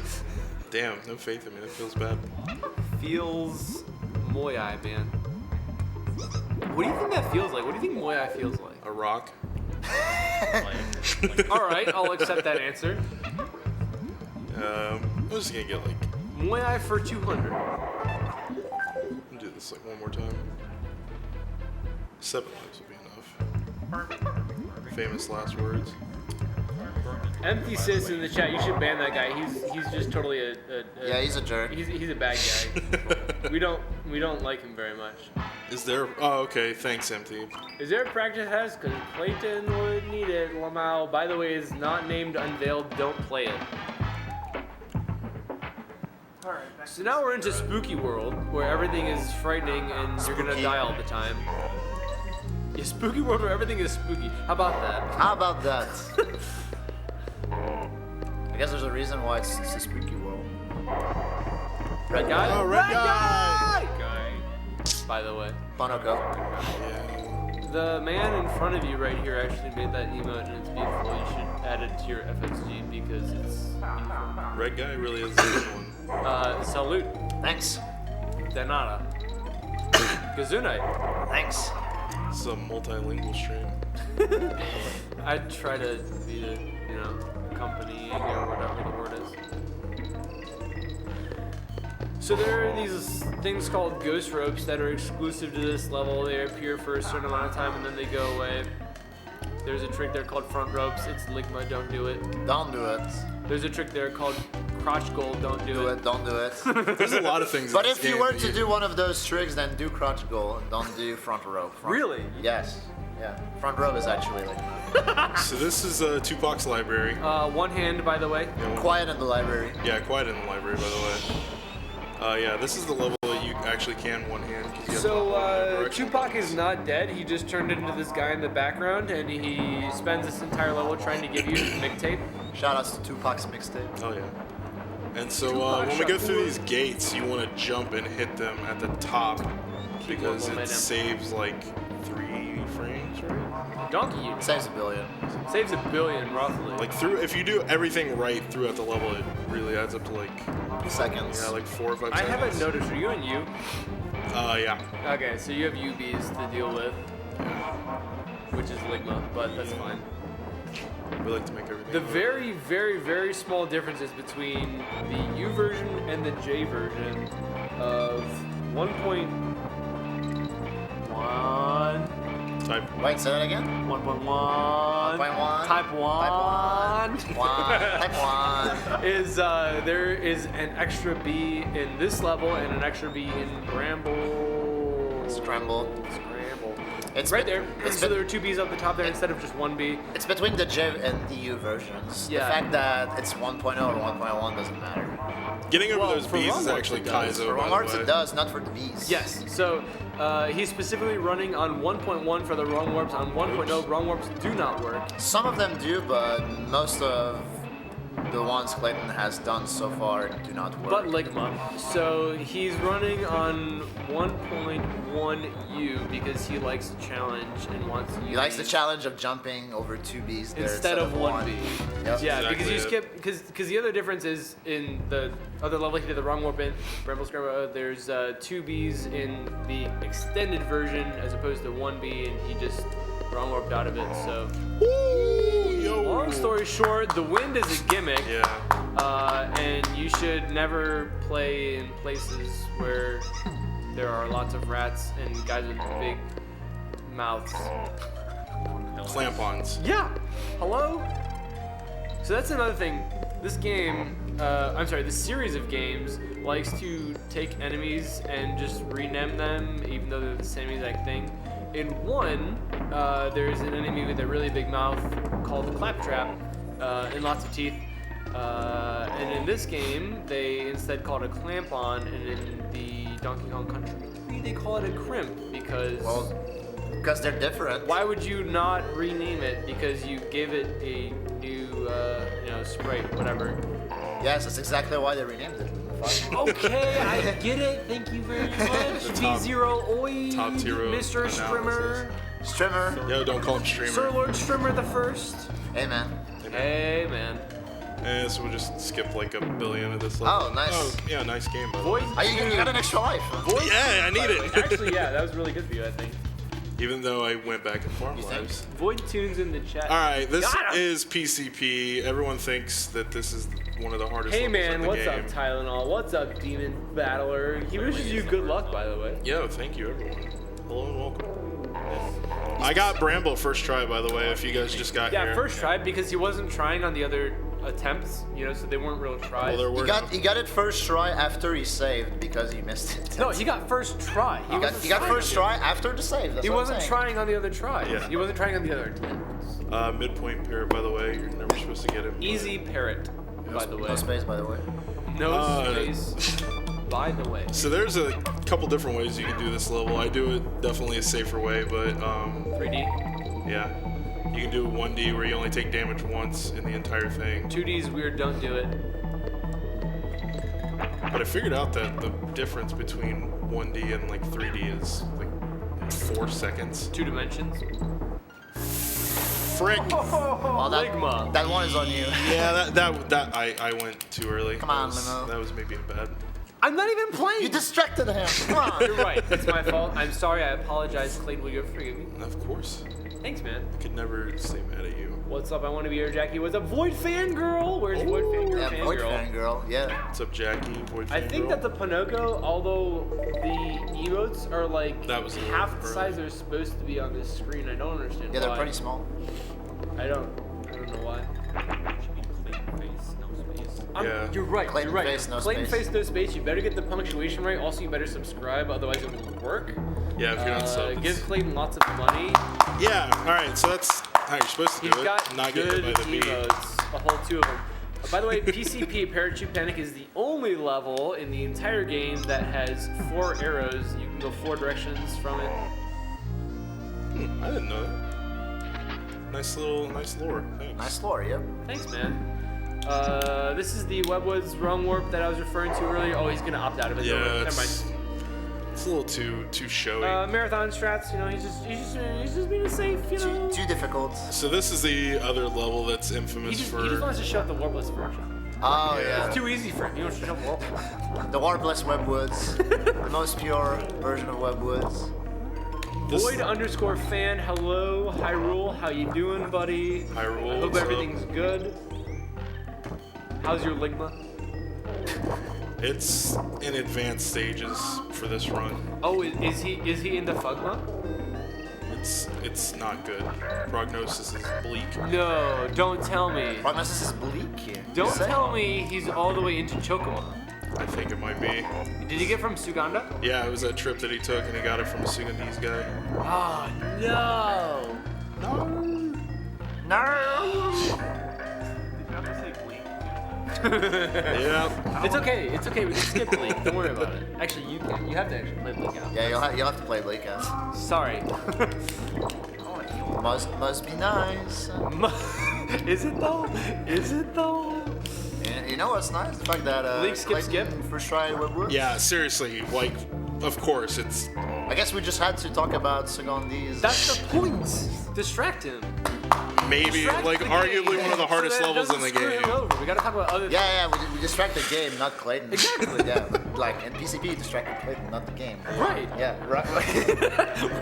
Damn, no faith in me. That feels bad. Feels Moai, man. What do you think that feels like? What do you think Moai feels like? A rock. All right, I'll accept that answer. I'm just gonna get like. Moai for 200. I'll do this like one more time. 7 lives will be enough. Famous last words. Empty sis in the chat. You should ban that guy. He's just totally a Yeah, he's a jerk. he's a bad guy. we don't like him very much. Is there? Oh, okay. Thanks, Empty. Is there a practice test? Because Clayton would need it. Lamau, by the way, is not named Unveiled. Don't play it. So now we're into Spooky World, where everything is frightening and you're gonna Spooky. die all the time. Yeah, Spooky World where everything is spooky. How about that? How about that? I guess there's a reason why it's a spooky world. Red guy? Oh, red guy! Guy. By the way. Ponoko. Yeah. The man in front of you right here actually made that emote and it's beautiful. You should add it to your FXG because it's beautiful. Red guy really is the good one. Salute. Thanks. Denada. Gazunite. Thanks. This is a multilingual stream. I'd try to be the, accompanying or whatever the word is. So there are these things called ghost ropes that are exclusive to this level. They appear for a certain amount of time and then they go away. There's a trick there called front ropes. It's Ligma, don't do it. Don't do it. There's a trick there called crotch gold, don't do Do it. it. Don't do it. There's a lot of things. But in this if you game were that to do one of those tricks, then do crotch goal and don't do front row. Really? Yes. Yeah. Front row is actually like So this is Tupac's library. One hand, by the way. quiet in the library. Yeah, quiet in the library, by the way. Yeah, this is the level that you actually can one hand. 'Cause you have So directional Tupac buttons. is not dead. He just turned into this guy in the background, and he spends this entire level trying to give you his mixtape. Shout outs to Tupac's mixtape. Oh yeah. And so Tupac when we go shot through forward. these gates, you want to jump and hit them at the top because momentum. it saves like 3 frames, right? Donkey you. Saves a billion. Saves a billion, roughly. Like if you do everything right throughout the level, it really adds up to like Seconds. 4 or 5 I seconds. haven't noticed. Are you and you? Yeah. Okay, so you have UBs to deal with. which is Ligma, but that's fine. We like to make everything. The very, very, very small differences between the U version and the J version of 1.1. Wait, say that again? 1.1. 1.1. Type 1. Type 1. Is there is an extra B in this level and an extra B in Bramble. Scramble. It's right bet- there. it's So bet- there are two B's up the top there instead of just one B. It's between the J and the U versions. Yeah. The fact that it's 1.0 or 1.1 doesn't matter. Getting over Well, those for B's is Rumble actually it does. Kaizo, For by Romarts the way. it does, not for the Bs. Yes. So he's specifically running on 1.1 for the wrong warps. On 1.0, wrong warps do not work. Some of them do, but most of the ones Clayton has done so far do not work. But Ligma. So he's running on 1.1U because he likes the challenge and wants to use he likes the challenge of jumping over 2 Bs there instead of 1B. Yep. Yeah, Exactly because you it. skip because the other difference is in the other level he did the wrong warp in Bramble Scrabble. There's 2 Bs in the extended version as opposed to 1B, and he just wrong warped out of it. So Woo! Yo! long story short, the wind is a gimmick. Yeah. And you should never play in places where there are lots of rats and guys with big mouths. Clamp-ons. Yeah. Hello. So that's another thing. This game, this series of games likes to take enemies and just rename them, even though they're the same exact thing. In one, there's an enemy with a really big mouth called Claptrap and lots of teeth. And in this game, they instead call it a clamp-on, and in the Donkey Kong Country 3, they call it a crimp because. Well, because they're different. Why would you not rename it because you give it a new, sprite, whatever? Yes, that's exactly why they renamed it. Okay, I get it. Thank you very much. B0 Oi, top tier Mr. analysis. Strimmer, Strimmer. Yo, don't call him streamer. Sir Lord Strimmer the First. Hey, man. Hey, man. So we'll just skip like a billion of this level. Oh, nice. Oh, yeah, nice game, by the Void. way. Oh, you got an extra life. Void. Yeah, I need it. Actually, yeah, that was really good for you, I think. Even though I went back and farm You think? lives. Void tunes in the chat. All right, this Got 'em. is PCP. Everyone thinks that this is one of the hardest Hey, levels man, in the what's game. up, Tylenol? What's up, Demon Battler? He wishes you good luck, by the way. Yo, thank you, everyone. Hello and welcome. I got Bramble first try, by the way, if you guys just got Yeah, here. first try because he wasn't trying on the other attempts, so they weren't real tries. Well, there were He got it first try after he saved because he missed it. No, he got first try. He got first try after the save. That's He what I'm wasn't saying. trying on the other tries. Yeah. He wasn't trying on the other attempts. Midpoint parrot, by the way. You're never supposed to get him. but- Easy parrot, by the way. No space, by the way. No space, by the way. So there's a couple different ways you can do this level. I do it definitely a safer way, but 3D. yeah. You can do 1D where you only take damage once in the entire thing. 2D is weird, don't do it. But I figured out that the difference between 1D and like 3D is like 4 seconds. 2 dimensions. Frick! Oh, Ligma. that one is on you. Yeah, that I went too early. Come on, That was- Limo. That was maybe bad. I'm not even playing. You distracted him. Come on. You're right. It's my fault. I'm sorry. I apologize. Clayton, will you forgive me? Of course. Thanks, man. I could never stay mad at you. What's up? I want to be your Jackie. What's up, Void Fangirl? Where's Void Fangirl? Yeah, Void Fangirl? Fangirl. Yeah. What's up, Jackie? Void I think Fangirl? that the Pinocchio, although the emotes are like That was a little half the early. size they're supposed to be on this screen, I don't understand Yeah, why. they're pretty small. I don't know why. Yeah. You're right. Clayton you're right. face, no Clayton space. face, no space. You better get the punctuation right. Also, you better subscribe, otherwise it won't work. Yeah, if you're not subbed. Give Clayton lots of money. Yeah, alright, so that's how you're supposed to He's do it. got Not get good hit by the bee. emotes. A whole 2 of them. By the way, PCP Parachute Panic is the only level in the entire game that has 4 arrows. You can go 4 directions from it. I didn't know that. Nice lore. Thanks. Nice lore, yep. Thanks, man. This is the Webwoods Realm Warp that I was referring to earlier. Oh, he's gonna opt out of it. Yeah, Never it's mind. a little too showy. Marathon strats. He's just being safe. Too difficult. So this is the other level that's He infamous just, for. he just wants to show up the Warpless version. Oh, Yeah. yeah. It's too easy for him. He wants to show up Warpless. The Warpless Webwoods. The most pure version of Webwoods. Void underscore fan, hello, Hyrule, how you doing, buddy? Hyrule, I hope what's up? everything's good. How's your Ligma? It's in advanced stages for this run. Oh, is he into Fugma? It's not good. Prognosis is bleak. No, don't tell me. Prognosis is bleak here. Don't Say. tell me he's all the way into Chocomon. I think it might be. Did he get from Suganda? Yeah, it was that trip that he took, and he got it from a Sugandese guy. Oh no! No. Yeah. It's okay. It's okay. We can skip Bleak. Don't worry about it. Actually, you can. You have to actually play Bleak out. Yeah, you'll have to play bleak out. Sorry. Must be nice. Is it though? Is it though? And you know what's nice? The fact that Bleak, skip, Clayton first try with Woods. Yeah, seriously, like, of course, it's I guess we just had to talk about Secondees. That's the point. Distract him. maybe, Distract like, the arguably game one of the hardest so that it levels in the doesn't screw him game. over. We gotta talk about other. Yeah, we distract the game, not Clayton. Exactly. Yeah, like in PCP, distracted Clayton, not the game. Right. Yeah, right.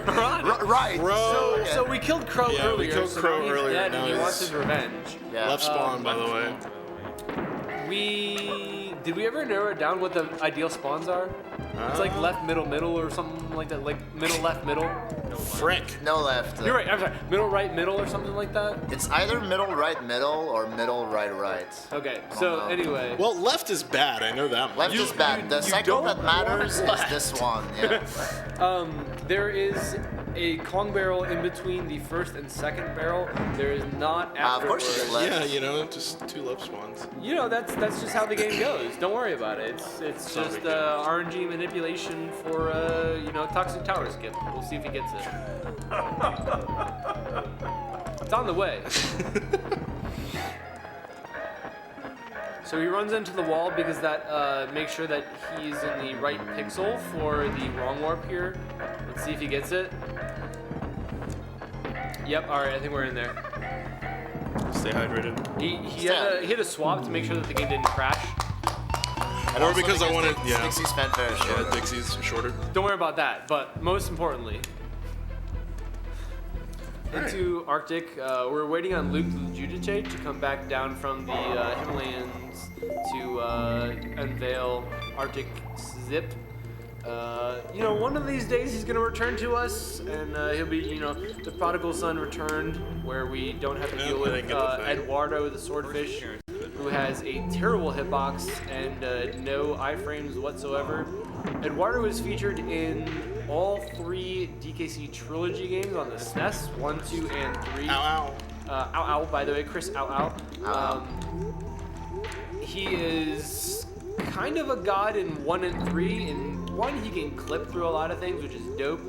Right. Right. Bro. So we killed Crow Yeah, we earlier. killed so Crow now he's earlier, dead now and he he's- wants his revenge. Yeah. Left spawn, by the way. Did we ever narrow down what the ideal spawns are? It's like left, middle, or something like that. Like middle, left, middle. Frick. No left. You're right. I'm sorry. Middle, right, middle, or something like that. It's either middle, right, middle, or middle, right, right. Okay. So know. anyway. Well, left is bad, I know that much. Left is bad. The you cycle don't that matters want is this one. Yeah. There is a Kong barrel in between the first and second barrel. There is not Of afterwards. course it's left. Yeah, you know, just 2 left spawns. You know, that's just how the game goes. Don't worry about it. It's not a just big deal. RNG manipulation for toxic tower skip. We'll see if he gets it. It's on the way. So he runs into the wall because that makes sure that he's in the right pixel for the wrong warp here. Let's see if he gets it. Yep. All right. I think we're in there. Stay hydrated. He had a swap to make sure that the game didn't crash. And Or also because I wanted- yeah. Dixie's fanfare is Yeah, short. Dixie's shorter. Don't worry about that. But most importantly, into Arctic, we're waiting on Luke the Judice to come back down from the Himalayas to unveil Arctic Zip. One of these days he's gonna return to us, and he'll be, the prodigal son returned, where we don't have to Yeah, deal I with didn't get the thing. Eduardo the swordfish, who has a terrible hitbox and no iframes whatsoever. Eduardo is featured in all 3 DKC trilogy games on the SNES, 1, 2, and 3. Ow, ow. Ow, by the way, Chris Ow. Ow. He is kind of a god in 1 and 3. In 1, he can clip through a lot of things, which is dope.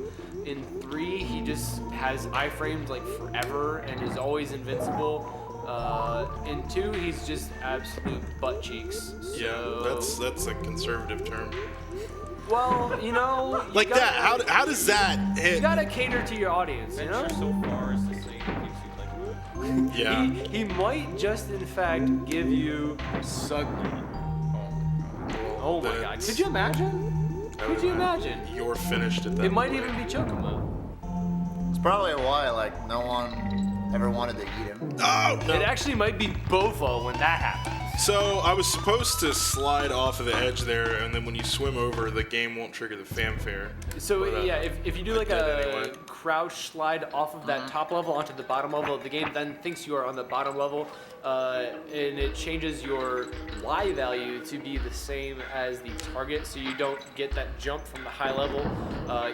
In 3, he just has iframes like forever and is always invincible. In 2, he's just absolute butt cheeks. Yeah, So, that's a conservative term. well, you Like gotta- that, how does that You hit? gotta cater to your audience, you know? So far is the same. Yeah. He might just in fact give you Sugly. Oh my god. That's- Could you imagine? Could you imagine? You're finished at that It might point. even be Chocomo. It's probably why like no one ever wanted to eat him. Oh, no. It actually might be Bofo when that happens. So I was supposed to slide off of the edge there, and then when you swim over, the game won't trigger the fanfare. So But, yeah, if you do I like did a anyway. crouch slide off of that top level onto the bottom level of the game, then thinks you are on the bottom level, and it changes your Y value to be the same as the target, so you don't get that jump from the high level.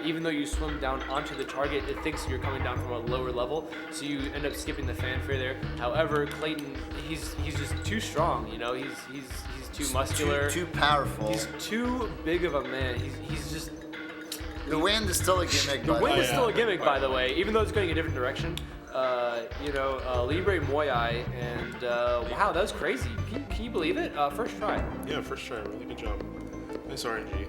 Even though you swim down onto the target, it thinks you're coming down from a lower level, so you end up skipping the fanfare there. However, Clayton, he's just too strong. He's too muscular. Too powerful. He's too big of a man. He's just. The wind is still a gimmick. The but wind is yeah. still a gimmick, by the way, even though it's going a different direction. Libre Moyai, and wow, that was crazy. Can you believe it? First try. Yeah, first try. Really good job. Nice RNG.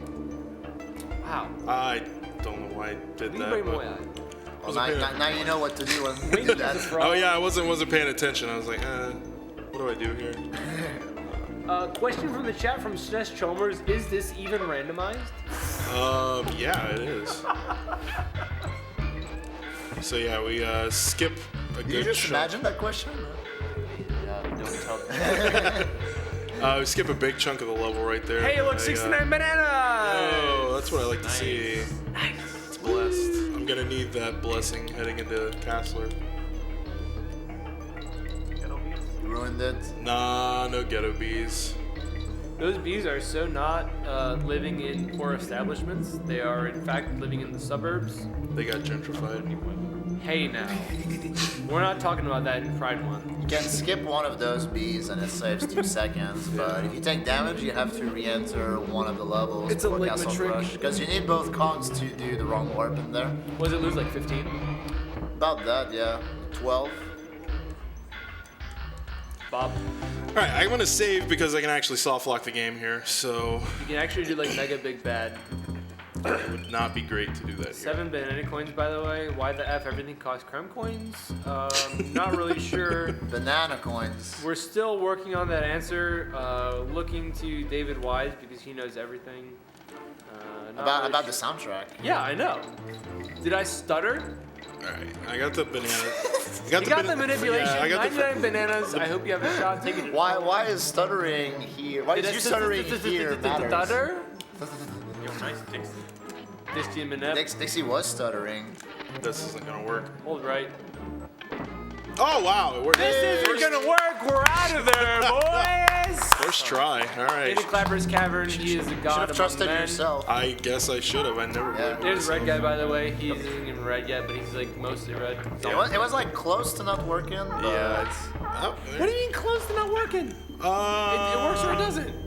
Wow. I don't know why I did Libre that. But Moyai. Well, now you know what to do when you Wing do is a that. fraud. oh yeah, I wasn't paying attention. I was like, what do I do here? Question from the chat from SNES Chalmers: is this even randomized? Yeah, it is. So yeah, we skip a Did you good just chunk. imagine that question? Yeah, don't tell me. We skip a big chunk of the level right there. Hey, look, 69 bananas! Oh, that's what I like to see. Nice. It's blessed. I'm gonna need that blessing heading into Castler. Ruined it. Nah, no ghetto bees. Those bees are so not living in poor establishments. They are, in fact, living in the suburbs. They got gentrified. Hey, now. We're not talking about that in Pride Month. You can skip one of those bees and it saves 2 seconds, but if you take damage, you have to re-enter one of the levels. It's a for liquid Castle trick. Rush, because you need both Kongs to do the wrong warp in there. Was it lose like 15? About that, yeah. 12. Bob, All right, I'm gonna save because I can actually soft lock the game here. So you can actually do like Mega Big Bad. it would not be great to do that here. 7 banana coins, by the way. Why the F? Everything costs creme coins? Not really sure. Banana coins. We're still working on that answer. Looking to David Wise because he knows everything. Not really About the sure. soundtrack. Yeah, I know. Did I stutter? All right, I got the banana. You got the manipulation. Yeah, I got the 99 bananas. I hope you have a shot. Take it. Why is stuttering here? Why is you stuttering here matters? Stutter? Yo, nice Dixie. Dixie Manep. Dixie was stuttering. This isn't gonna work. Hold right. Oh wow, it worked. This isn't gonna work. We're out of there, boys. First try. All right. In Clapper's Cavern, he is a Should god have among trusted men. yourself. I guess I should have. I never. Yeah. played There's this. a red guy, by the way. He isn't even red yet, but he's like mostly red. It was like close to not working. But Yeah. It's, oh, What do you mean close to not working? It works or it doesn't.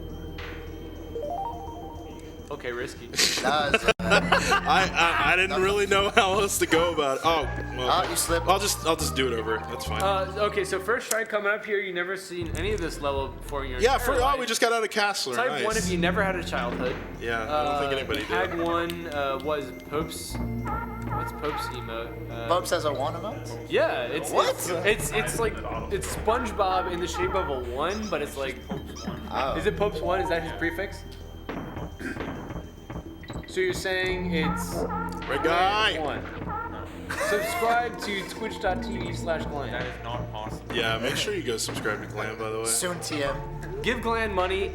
Okay, risky. That was, I didn't really know how else to go about it. Oh, well, you slipped. I'll just do it over. That's fine. Okay, so first try coming up here. You never seen any of this level before in your yeah, entire we life. just got out of Castler. Type Nice. 1 if you never had a childhood. Yeah, I don't think anybody Tag did. 1 was Pope's. What's Pope's emote? Bob says a one emote? Yeah, it's What? It's like it's SpongeBob in the shape of a 1, but it's like. Oh. Is it Pope's 1? Is that his prefix? So you're saying it's Red guy. 1. Subscribe to twitch.tv/Glenn. That is not possible. Yeah, make sure you go subscribe to Glam, by the way. Soon TM. Give Glenn money.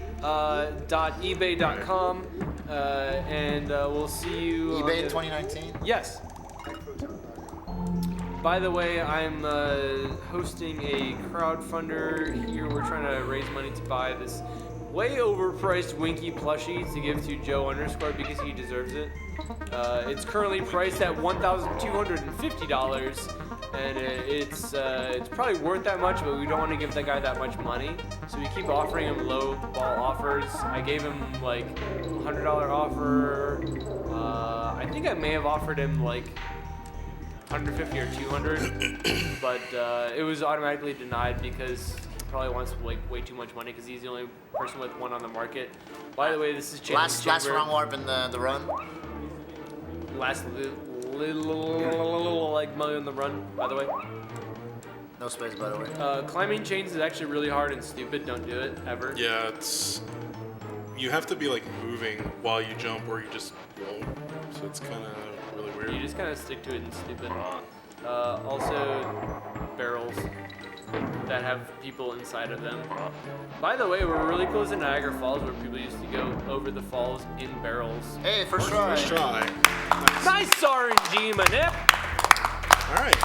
.ebay.com. And we'll see you. on eBay the- 2019. Yes. By the way, I'm hosting a crowdfunder here. We're trying to raise money to buy this way overpriced Winky plushie to give to Joe _ because he deserves it. It's currently priced at $1,250, and it's probably worth that much, but we don't want to give that guy that much money, so we keep offering him low ball offers. I gave him like $100 offer. I think I may have offered him like 150 or 200, but it was automatically denied because he probably wants like way too much money because he's the only person with one on the market. By the way, this is Last round warp in the run. Last little like million on the run. By the way, No space, by the way. climbing chains is actually really hard and stupid. Don't do it ever. Yeah, it's you have to be like moving while you jump, or you just won't. So it's kind of really weird. You just kind of stick to it and stupid. Also, barrels that have people inside of them. By the way, we're really close to Niagara Falls, where people used to go over the falls in barrels. Hey, first try. First try. Nice RNG, Manip! All right,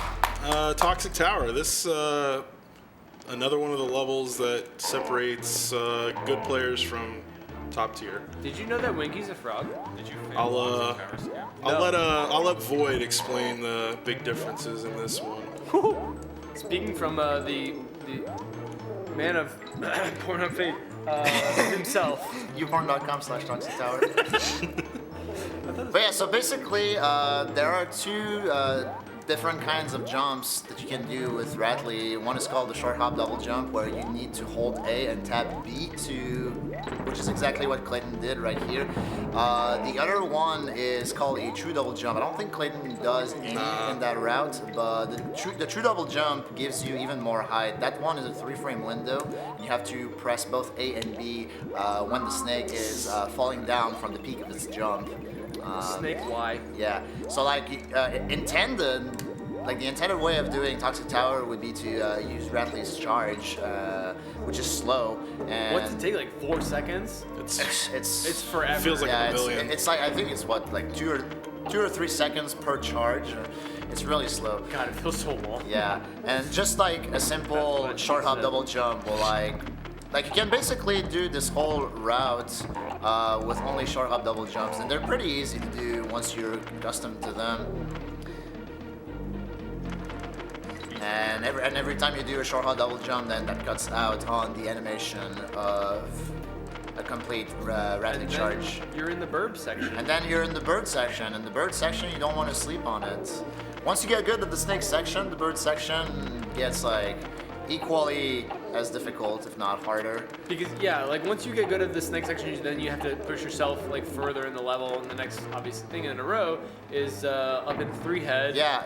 Toxic Tower. This another one of the levels that separates good players from top tier. Did you know that Winky's a frog? Did you fail I'll, the power scam? I'll let Void explain the big differences in this one. Speaking from the man of porn fate himself. Youporn.com/Toxic Tower. But yeah, so basically, there are two different kinds of jumps that you can do with Rattly. One is called the short hop double jump, where you need to hold A and tap B which is exactly what Clayton did right here. The other one is called a true double jump. I don't think Clayton does any in that route, but the true double jump gives you even more height. That one is a 3-frame window, and you have to press both A and B when the snake is falling down from the peak of its jump. Snake Y. Yeah, so like intended, like the intended way of doing Toxic Tower would be to use Ratley's charge, which is slow. And What's it take? Like 4 seconds? It's forever. Feels like yeah, a billion. it's like I think it's what like 2 or 3 seconds per charge. It's really slow. God, it feels so long. Yeah, and just like a simple That's short hop what double jump will like you can basically do this whole route with only short hop double jumps, and they're pretty easy to do once you're accustomed to them. And every time you do a short hop double jump, then that cuts out on the animation of a complete rapid And then charge. You're in the burb section. And then you're in the bird section. In the bird section, you don't want to sleep on it. Once you get good at the snake section, the bird section gets like equally as difficult, if not harder. Because yeah, like once you get good at the snake section, then you have to push yourself like further in the level. And the next obvious thing in a row is up in 3 head. Yeah.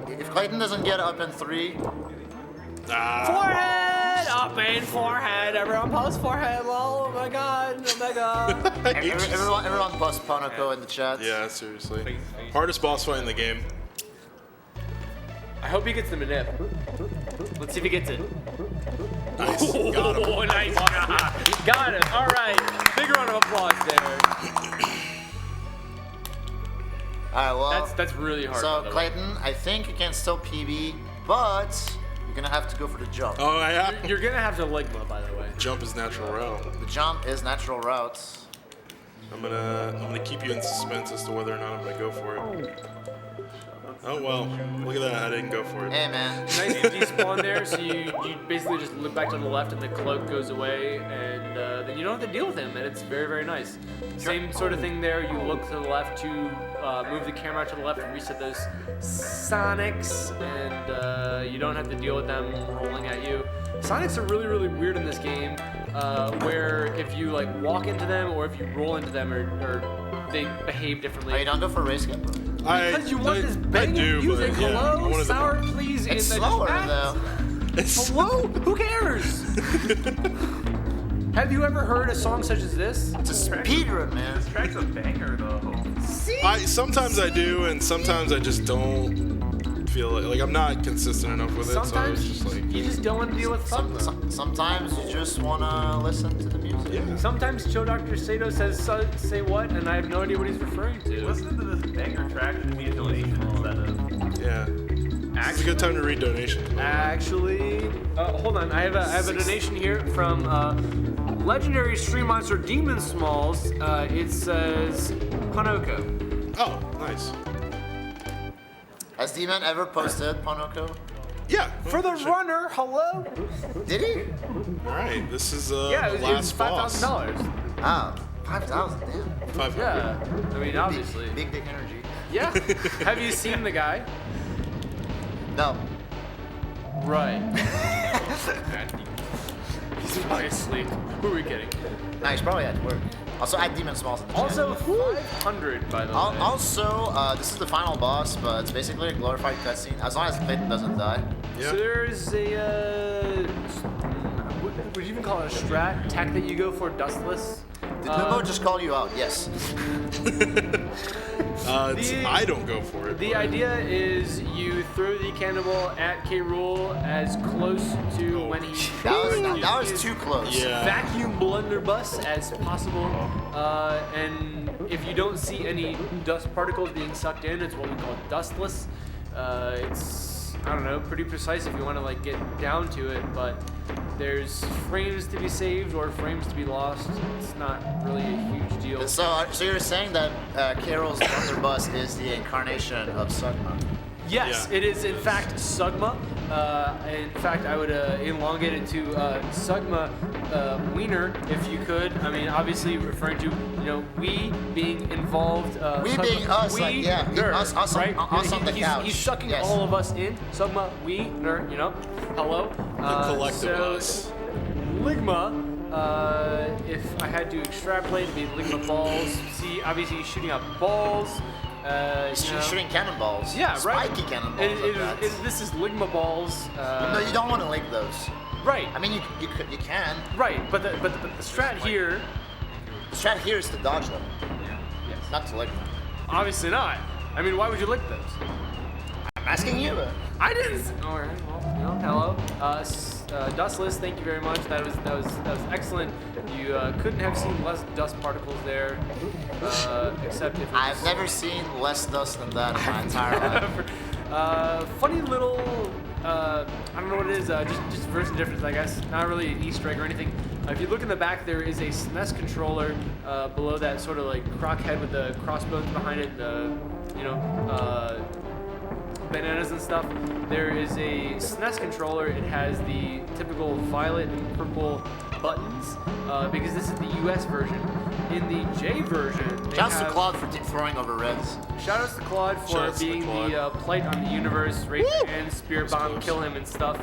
If Clayton doesn't get up in 3, Forehead! Up in forehead! Everyone post forehead! Oh my god! Oh my god! everyone post Ponoko in the chat. Yeah, seriously. Face. Hardest boss fight in the game. I hope he gets the manip. Let's see if he gets it. Nice. Got him. Oh, nice job. Got him. All right. Big round of applause there. Alright, well. That's really hard. by So the way. Clayton, I think you can still PB, but you're gonna have to go for the jump. Oh, I have. You're gonna have to Ligma, by the way. Jump is natural route. The jump is natural route. I'm gonna keep you in suspense as to whether or not I'm gonna go for it. Oh well, look at that. I didn't go for it. Hey man. Nice to despawn there, so you basically just look back to the left and the cloak goes away, and then you don't have to deal with him, and it's very, very nice. Same sort of thing there. You look to the left to move the camera to the left and reset those Sonics, and you don't have to deal with them rolling at you. Sonics are really, really weird in this game, where if you like walk into them or if you roll into them, or they behave differently. Oh, you don't go for race gun? Because you want this banging do, music. but, yeah, I Hello, wanted sour to, please It's in the slower chat. though. it's, Hello, who cares? Have you ever heard a song such as this? It's a speedrun, man. This track's a banger though. See? sometimes I do, and sometimes I just don't feel like I'm not consistent enough with it. Sometimes so it's just like you just don't want to deal with fun. Sometimes you just wanna listen to the music. yeah. Sometimes Chill Dr. Sato says say what, and I have no idea what he's referring to. Listen to this banger track and be a donation instead of. Yeah. It's a good time to read donations. Actually, hold on. I have a donation here from legendary stream monster Demon Smalls. It says Hanoko. Oh, nice. Has D-Man ever posted Ponoko? Yeah. For the sure. runner, hello? Did he? All right, this is Yeah, the it was last boss. $5,000. Oh, 5,000, damn. 500. Yeah, I mean, obviously. Big dick energy. Yeah. Have you seen the guy? No. Right. He's probably asleep. Who are we kidding? No, he's probably at work. Also, add Demon Smalls in the chat. Also, 500 by the way. Also, this is the final boss, but it's basically a glorified cutscene. As long as Clayton doesn't die. Yeah. So there's a, would you even call it a strat? Tech that you go for dustless? Did Nubo just call you out? Yes. I don't go for it. The but- idea is you throw the cannonball at K. Rool as close to Oh. when he That was too close. Yeah. vacuum blunderbuss as possible. And if you don't see any dust particles being sucked in, it's what we call dustless. It's, I don't know, pretty precise if you want to like get down to it, but there's frames to be saved or frames to be lost. It's not really a huge deal. So you're saying that Carol's blunderbuss is the incarnation of Sugma? Yes, Yeah. it is in fact Sugma. In fact, I would elongate it to Sugma Wiener if you could. I mean, obviously referring to we being involved. We Sugma being us, like, yeah, Wiener, us on- right? us on the he's, couch. He's sucking Yes. all of us in. Sugma Wiener, Hello. The collective so us. Ligma. If I had to extrapolate, it'd be Ligma balls. See, obviously he's shooting out balls. Shooting cannonballs. Yeah, right. Spiky cannonballs. It- like that. this is Ligma balls. No, you don't want to link those. Right. I mean, you can. Right, but the strat here, The strat here is to dodge them, yes. not to link them. Obviously not. I mean, why would you lick those? I'm asking you. I didn't. All right. Well, hello. Dustless, thank you very much. That was excellent. You couldn't have seen less dust particles there, except if it was I've never seen less dust than that in my entire life. funny little. I don't know what it is. Just version difference, I guess. Not really an Easter egg or anything. If you look in the back, there is a SNES controller below that sort of like croc head with the crossbones behind it. Bananas and stuff. There is a SNES controller. It has the typical violet and purple buttons because this is the US version. In the J version, Shouts to Claude for throwing over reds. Shoutouts to Claude for Shoutouts to being Claude. the plight on the universe, raise your hand, spirit bomb, close. kill him and stuff.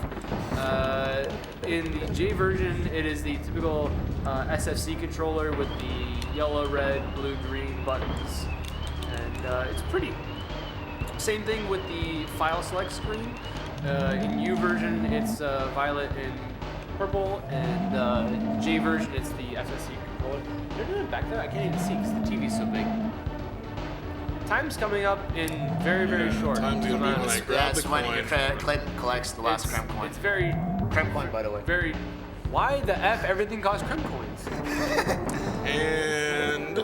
In the J version, it is the typical SFC controller with the yellow, red, blue, green buttons, and it's pretty. Same thing with the file select screen. In U version, it's violet and purple, and J version, it's the SSC controller. They're doing it back there. I can't even see because the TV's so big. Time's coming up in very, very short. Time's gonna be when I Yeah, grab the it's when coin. Clayton collects the last creme coin. It's very, Creme coin, by the way. very. Why the F everything costs creme coins? And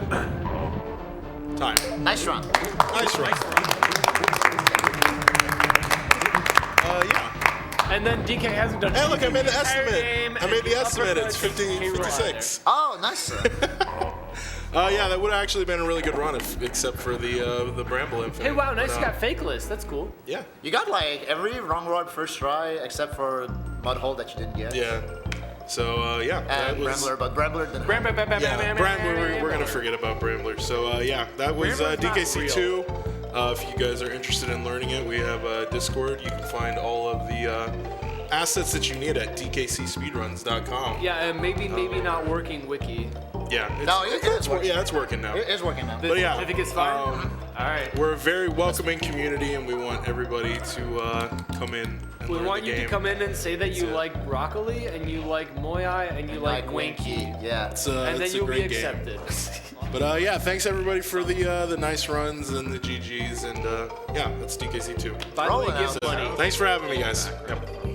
time. Nice run. Nice run. Yeah. And then DK hasn't done. Hey, look, I made the entire estimate. game I made the and estimate. It's uppercuts 50, came right 56. Oh, nice. Sir. Yeah, that would have actually been a really good run, except for the Bramble Infinite. Hey, wow, nice. But, You got fake list. That's cool. Yeah. You got like every wrong rod first try except for Mudhole that you didn't get. Yeah. So yeah, that And was. Brambler, but Brambler didn't. Yeah, Brambler. We're gonna forget about Brambler. So yeah, that was Brambler's not DKC2. If you guys are interested in learning it, we have Discord. You can find all of the assets that you need at dkcspeedruns.com. Yeah, and maybe not working wiki. Yeah. No, it's working. Yeah, it's working now. It is working now. But yeah, I think it's fine. All right. We're a very welcoming community, and we want everybody to come in and We learn want the you game. to come in and say that you That's it. like broccoli and you like moyai and you like winky, Yeah. It's, and then it's a you'll be great game. accepted. But yeah, thanks everybody for the nice runs and the GGs, and yeah, that's DKC2. By the way, Rolling give out. money. Thanks for having me, guys. Yep.